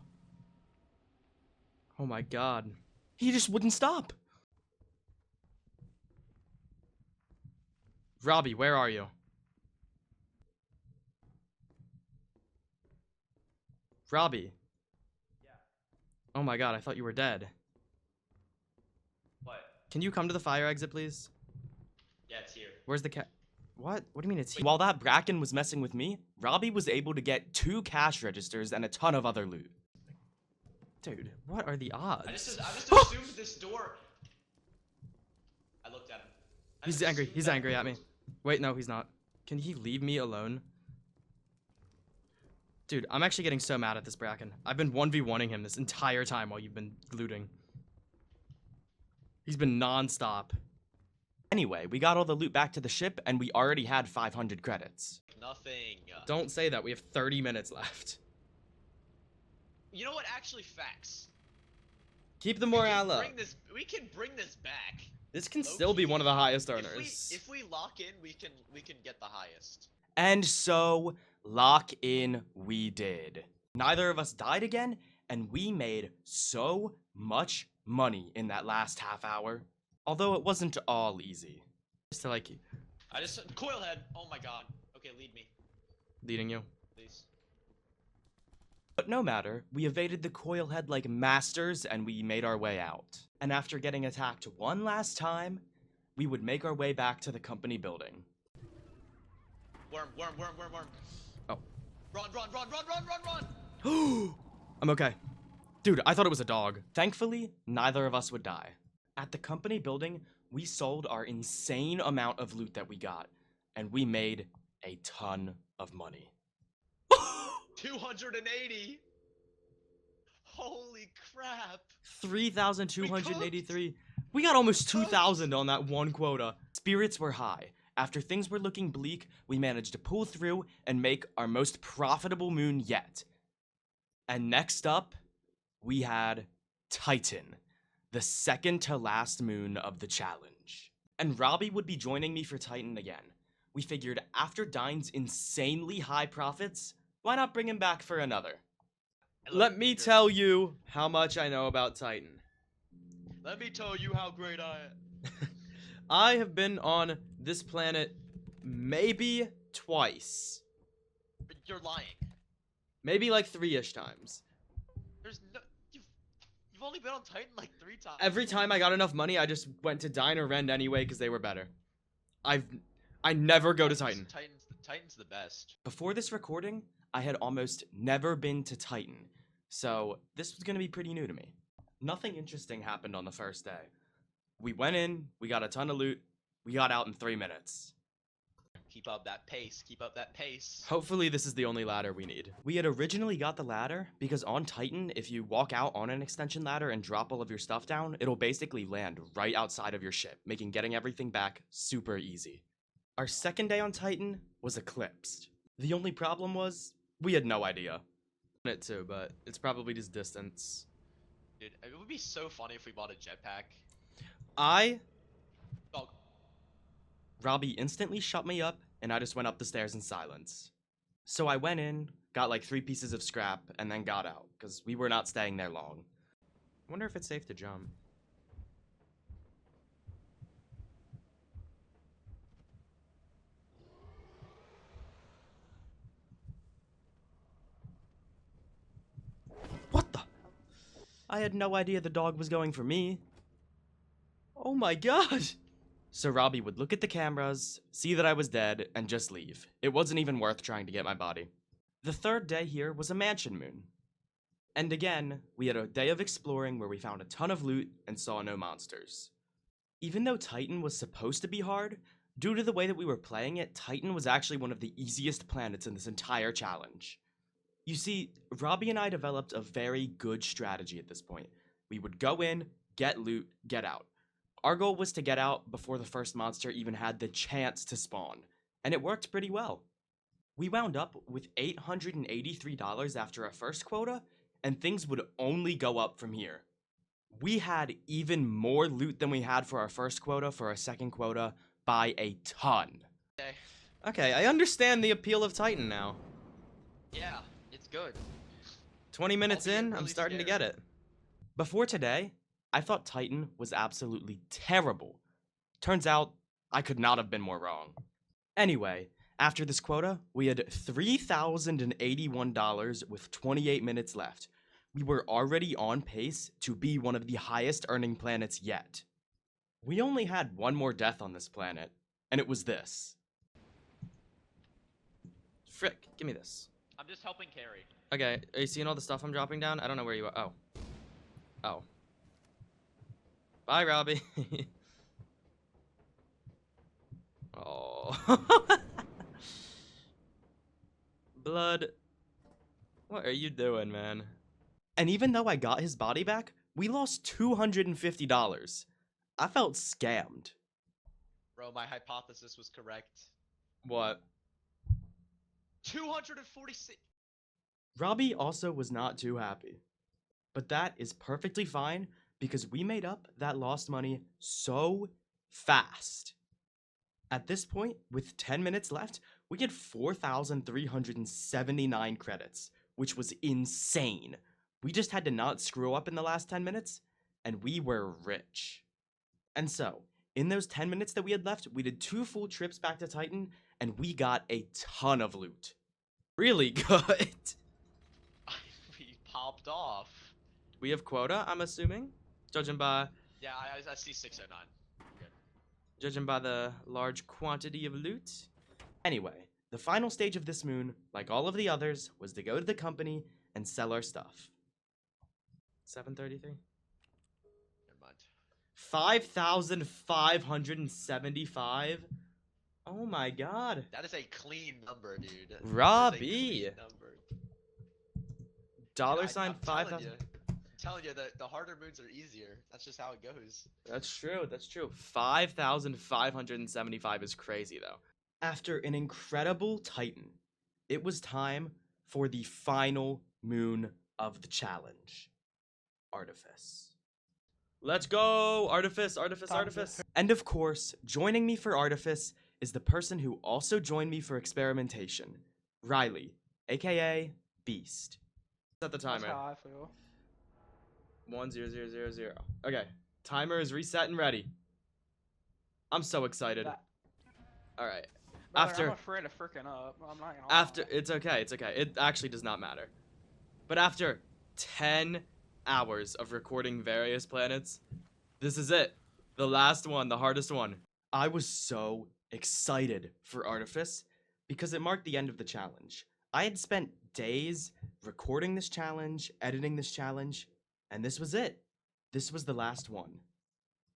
Oh my god. He just wouldn't stop. Robbie, where are you? Robbie. Yeah. Oh my god, I thought you were dead. What? Can you come to the fire exit, please? Yeah, it's here. Where's the cat? What? What do you mean it's here? While that Bracken was messing with me, Robbie was able to get 2 cash registers and a ton of other loot. Dude, what are the odds? I just assumed this door... I looked at him. I He's just angry. assumed He's that angry door at me. was- Wait, no, he's not. Can he leave me alone? Dude, I'm actually getting so mad at this Bracken. I've been 1v1ing him this entire time while you've been looting. He's been non-stop. Anyway, we got all the loot back to the ship, and we already had 500 credits. Nothing. Don't say that. We have 30 minutes left. You know what? Actually, facts. Keep the morale up. We can bring this back. This can still be one of the highest earners. If we lock in, we can get the highest. And so, lock in we did. Neither of us died again, and we made so much money in that last half hour. Although it wasn't all easy. Just to like Coil head. Oh my god. Okay, lead me, leading you. please. But no matter, we evaded the coil head like masters and we made our way out. And after getting attacked one last time, we would make our way back to the company building. Worm. Oh. Run. I'm okay. Dude, I thought it was a dog. Thankfully, neither of us would die. At the company building, we sold our insane amount of loot that we got, and we made a ton of money. 280. Holy crap. 3,283. We got almost 2,000 on that one quota. Spirits were high. After things were looking bleak, we managed to pull through and make our most profitable moon yet. And next up, we had Titan, the second to last moon of the challenge. And Robbie would be joining me for Titan again. We figured after Dine's insanely high profits, why not bring him back for another? Let me tell you how much I know about Titan. Let me tell you how great I am. I have been on this planet maybe twice. You're lying. Maybe like 3-ish times. There's no. You've only been on Titan like 3 times. Every time I got enough money, I just went to Dine or Rend anyway because they were better. I never go to Titan. Titan's the best. Before this recording, I had almost never been to Titan, so this was gonna be pretty new to me. Nothing interesting happened on the first day. We went in, we got a ton of loot, we got out in 3 minutes. Keep up that pace. Keep up that pace. Hopefully this is the only ladder we need. We had originally got the ladder because on Titan, if you walk out on an extension ladder and drop all of your stuff down, it'll basically land right outside of your ship, making getting everything back super easy. Our second day on Titan was eclipsed. The only problem was, we had no idea. It too, but it's probably just distance. Dude, it would be so funny if we bought a jetpack. Oh. Robbie instantly shut me up, and I just went up the stairs in silence. So I went in, got like 3 pieces of scrap, and then got out, because we were not staying there long. Wonder if it's safe to jump. What the? I had no idea the dog was going for me. Oh my god! So Robbie would look at the cameras, see that I was dead, and just leave. It wasn't even worth trying to get my body. The third day here was a mansion moon. And again, we had a day of exploring where we found a ton of loot and saw no monsters. Even though Titan was supposed to be hard, due to the way that we were playing it, Titan was actually one of the easiest planets in this entire challenge. You see, Robbie and I developed a very good strategy at this point. We would go in, get loot, get out. Our goal was to get out before the first monster even had the chance to spawn, and it worked pretty well. We wound up with $883 after our first quota, and things would only go up from here. We had even more loot than we had for our first quota for our second quota by a ton. Okay, I understand the appeal of Titan now. Yeah, it's good. 20 minutes Albeit in, I'm really starting to scared. get it. Before today, I thought Titan was absolutely terrible. Turns out, I could not have been more wrong. Anyway, after this quota, we had $3,081 with 28 minutes left. We were already on pace to be one of the highest earning planets yet. We only had one more death on this planet, and it was this. Frick, give me this. I'm just helping carry. Okay, are you seeing all the stuff I'm dropping down? I don't know where you are. Oh. Oh. Bye, Robbie. Oh. Blood. What are you doing, man? And even though I got his body back, we lost $250. I felt scammed. Bro, my hypothesis was correct. What? 246. Robbie also was not too happy. But that is perfectly fine because we made up that lost money so fast. At this point, with 10 minutes left, we had 4,379 credits, which was insane. We just had to not screw up in the last 10 minutes, and we were rich. And so, in those 10 minutes that we had left, we did 2 full trips back to Titan, and we got a ton of loot. Really good. We popped off. We have quota, I'm assuming, judging by Yeah, I see 609. Good. judging by the large quantity of loot. Anyway, the final stage of this moon, like all of the others, was to go to the company and sell our stuff. 733. Never mind. 5,575. Oh my god. That is a clean number, dude. That is a Robbie. clean number. Dollar Dude, sign I'm telling 5,000. you. I'm telling you that the harder moons are easier. That's just how it goes. That's true. That's true. 5,575 is crazy, though. After an incredible Titan, it was time for the final moon of the challenge. Artifice. Let's go! Artifice, Artifice, Artifice. And of course, joining me for Artifice is the person who also joined me for Experimentation. Riley, aka Beast. Set the That's timer. how I feel. 10000. Okay, timer is reset and ready. I'm so excited. That- All right. Brother, After I'm afraid of freaking up. I'm not gonna after lie. it's okay. It's okay. It actually does not matter. But after 10 hours of recording various planets, this is it. The last one, the hardest one. I was so excited for Artifice because it marked the end of the challenge. I had spent days recording this challenge, editing this challenge, and this was it. This was the last one.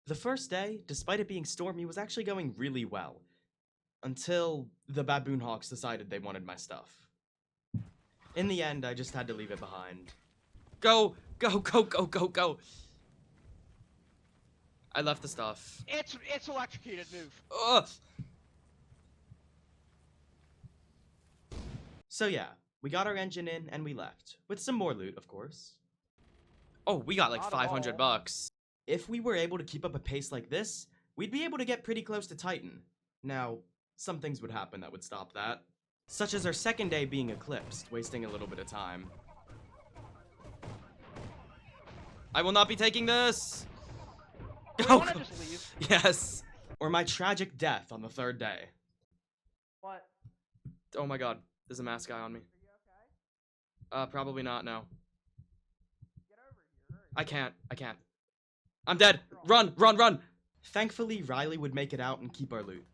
The first day, despite it being stormy, was actually going really well. Until the Baboon Hawks decided they wanted my stuff. In the end, I just had to leave it behind. Go! Go, go, go, go, go! I left the stuff. It's electrocuted. Move. Ugh! So yeah, we got our engine in and we left. With some more loot, of course. Oh, we got like Not at 500 all. bucks. If we were able to keep up a pace like this, we'd be able to get pretty close to Titan. Now, some things would happen that would stop that. Such as our second day being eclipsed, wasting a little bit of time. I will not be taking this! Do we Go! wanna just leave? Yes! Or my tragic death on the third day. What? Oh my god, there's a mask guy on me. Are you okay? Probably not, no. Get over here. Hurry. I can't. I'm dead! Run, run, run! Thankfully, Riley would make it out and keep our loot.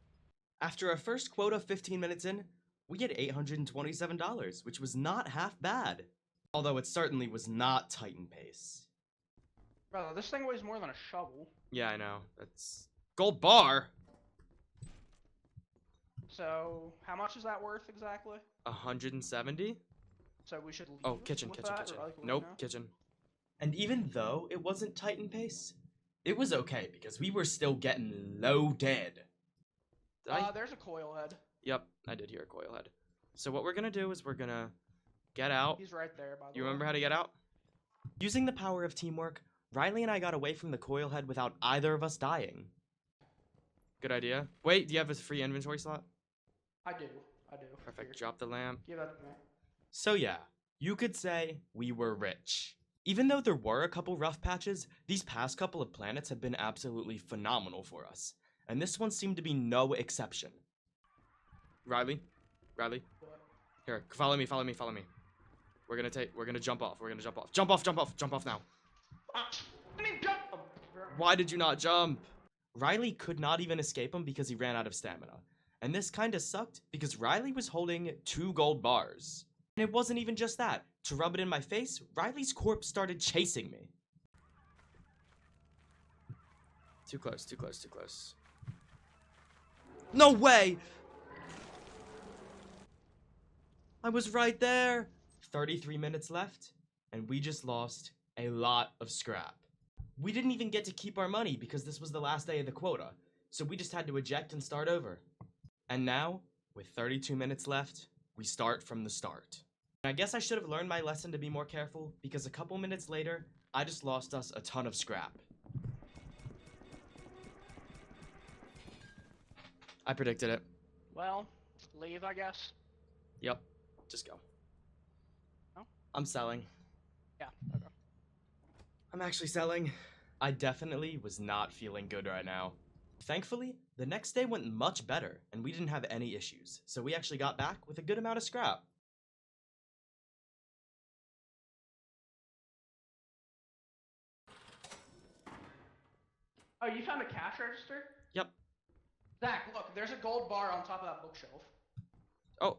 After our first quota 15 minutes in, we had $827, which was not half bad. Although it certainly was not Titan pace. Brother, this thing weighs more than a shovel. Yeah, I know. That's... Gold bar! So, how much is that worth exactly? 170? So we should leave. Oh, kitchen, with kitchen, that, kitchen. or like, Nope, now? kitchen. And even though it wasn't Titan pace, it was okay because we were still getting loaded. Did I? There's a coil head. Yep, I did hear a coil head. So what we're gonna do is we're gonna get out. He's right there, by the way. You remember how to get out? Using the power of teamwork, Riley and I got away from the coil head without either of us dying. Good idea. Wait, do you have a free inventory slot? I do. Perfect. Here, Drop the lamp. give that to me. So yeah, you could say we were rich. Even though there were a couple rough patches, these past couple of planets have been absolutely phenomenal for us. And this one seemed to be no exception. Riley? Riley? What? Here, follow me, follow me, follow me. We're gonna jump off, we're gonna jump off. Jump off, jump off, jump off now. I mean, jump! Why did you not jump? Riley could not even escape him because he ran out of stamina. And this kinda sucked because Riley was holding 2 gold bars. And it wasn't even just that. To rub it in my face, Riley's corpse started chasing me. Too close, too close, too close. No way! I was right there! 33 minutes left, and we just lost a lot of scrap. We didn't even get to keep our money because this was the last day of the quota, so we just had to eject and start over. And now, with 32 minutes left, we start from the start. And I guess I should have learned my lesson to be more careful, because a couple minutes later, I just lost us a ton of scrap. I predicted it. Well, leave, I guess. Yep, just go. Oh? I'm selling. Yeah, okay. I'm actually selling. I definitely was not feeling good right now. Thankfully, the next day went much better, and we didn't have any issues, so we actually got back with a good amount of scrap. Oh, you found a cash register? Yep. Zach, look, there's a gold bar on top of that bookshelf. Oh,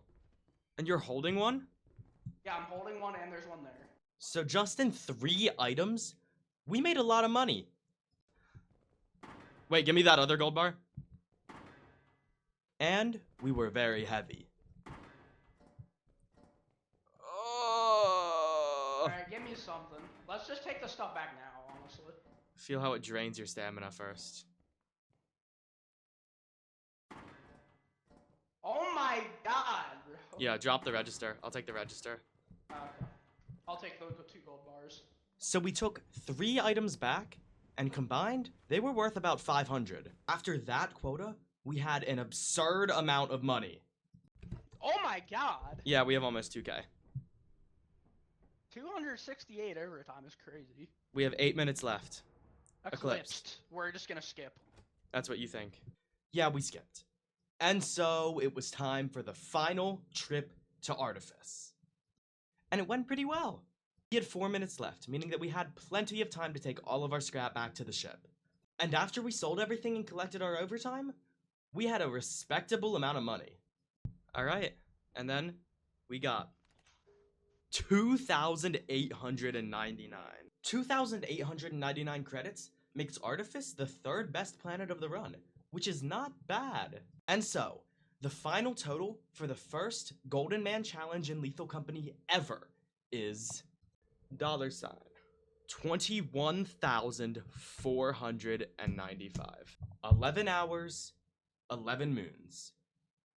and you're holding one? Yeah, I'm holding one and there's one there. So just in 3 items, we made a lot of money. Wait, give me that other gold bar. And we were very heavy. Oh. Alright, give me something. Let's just take the stuff back now, honestly. Feel how it drains your stamina first. Oh my god, bro. Yeah, drop the register. I'll take the register. Okay. I'll take the 2 gold bars. So we took 3 items back, and combined, they were worth about 500. After that quota, we had an absurd amount of money. Oh my god! Yeah, we have almost 2K. 268 overtime is crazy. We have 8 minutes left. Eclipsed. We're just gonna skip. That's what you think. Yeah, we skipped. And so it was time for the final trip to Artifice. And it went pretty well. We had 4 minutes left, meaning that we had plenty of time to take all of our scrap back to the ship. And after we sold everything and collected our overtime, we had a respectable amount of money. Alright, and then we got 2,899. 2,899 credits makes Artifice the 3rd best planet of the run, which is not bad. And so, the final total for the first Golden Man Challenge in Lethal Company ever is $21,495. 11 hours, 11 moons.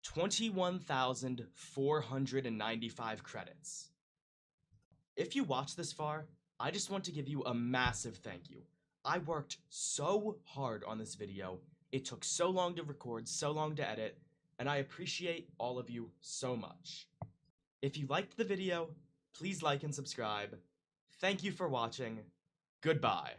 21,495 credits. If you watched this far, I just want to give you a massive thank you. I worked so hard on this video. It took so long to record, so long to edit, and I appreciate all of you so much. If you liked the video, please like and subscribe. Thank you for watching. Goodbye.